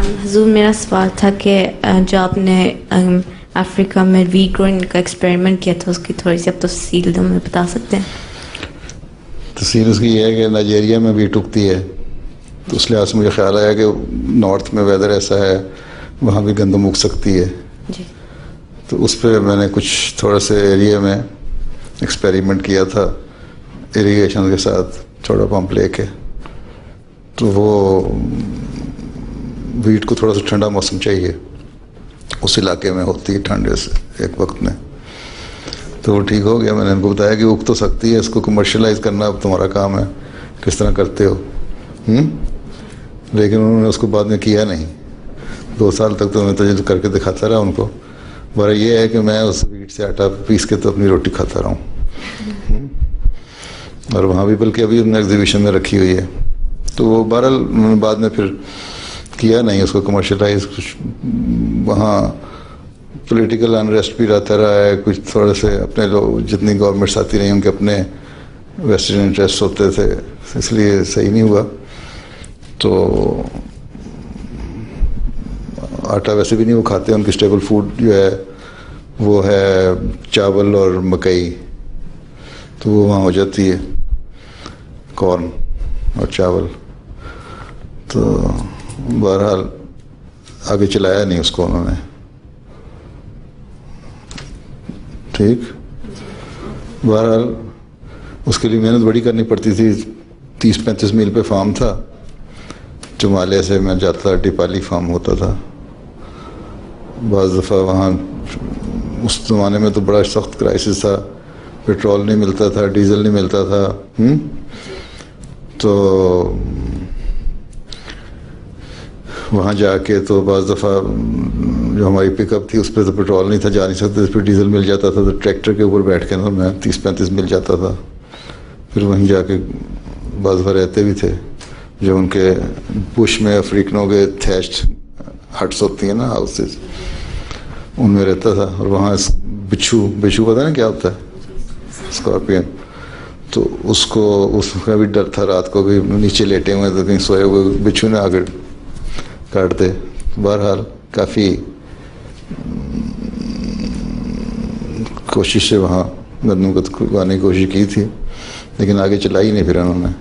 हजूर मेरा सवाल था कि जो आपने अफ्रीका में वीट ग्रोइंग का एक्सपेरिमेंट किया था उसकी थोड़ी सी आप तफसील हमें बता सकते हैं? तफसील उसकी ये है कि नाइजीरिया में वीट उगती है, तो उस लिहाज से मुझे ख्याल आया कि नॉर्थ में वेदर ऐसा है वहाँ भी गंदम उग सकती है जी। तो उस पर मैंने कुछ थोड़ा से एरिया में एक्सपेरिमेंट किया था इरिगेशन के साथ, थोड़ा पंप लेके। तो वो वीट को थोड़ा सा ठंडा मौसम चाहिए, उस इलाके में होती है ठंडे से एक वक्त में, तो वो ठीक हो गया। मैंने उनको बताया कि उग तो सकती है, इसको कमर्शलाइज करना अब तुम्हारा काम है, किस तरह करते हो। लेकिन उन्होंने उसको बाद में किया नहीं। 2 साल तक तो मैं तजर्बा करके दिखाता रहा उनको। बड़ा ये है कि मैं उस वीट से आटा पीस के तो अपनी रोटी खाता रहा हूँ। और वहाँ भी बल्कि अभी उन्होंने एग्जीबिशन में रखी हुई है। तो वो बहरहाल उन्होंने बाद में फिर किया नहीं उसको कमर्शलाइज। कुछ वहाँ पॉलिटिकल अनरेस्ट भी रहता रहा है, कुछ थोड़े से अपने लोग, जितनी गवर्नमेंट्स आती रही उनके अपने वेस्टर्न इंटरेस्ट होते थे, इसलिए सही नहीं हुआ। तो आटा वैसे भी नहीं वो खाते, उनकी स्टेबल फूड जो है वो है चावल और मकई, तो वो वहाँ हो जाती है, कॉर्न और चावल। तो बहरहाल आगे चलाया नहीं उसको उन्होंने। ठीक, बहरहाल उसके लिए मेहनत बड़ी करनी पड़ती थी। 30-35 मील पे फार्म था, जुमाले से मैं जाता था, टिपाली फार्म होता था। बाज़ दफ़ा वहाँ उस ज़माने में तो बड़ा सख्त क्राइसिस था, पेट्रोल नहीं मिलता था, डीजल नहीं मिलता था। तो वहाँ जाके तो बाज़ दफ़ा जो हमारी पिकअप थी उस पर तो पेट्रोल नहीं था, जा नहीं सकते, उस पर डीजल मिल जाता था, तो ट्रैक्टर के ऊपर बैठ के ना मैं 30-35 मिल जाता था। फिर वहीं जाके बाज़ दफ़ा रहते भी थे, जो उनके बुश में अफ्रीकनों के थैच्ड हट्स होती हैं ना, हाउसेस, उनमें रहता था। और वहाँ बिच्छू पता है ना क्या होता है, स्कॉर्पियन, तो उसका भी डर था रात को भी नीचे लेटे हुए तो कहीं सोए हुए बिच्छू ने आकर काट दे। बहरहाल काफ़ी कोशिश से वहाँ गंदम को उगाने की कोशिश की थी, लेकिन आगे चलाई नहीं फिर उन्होंने।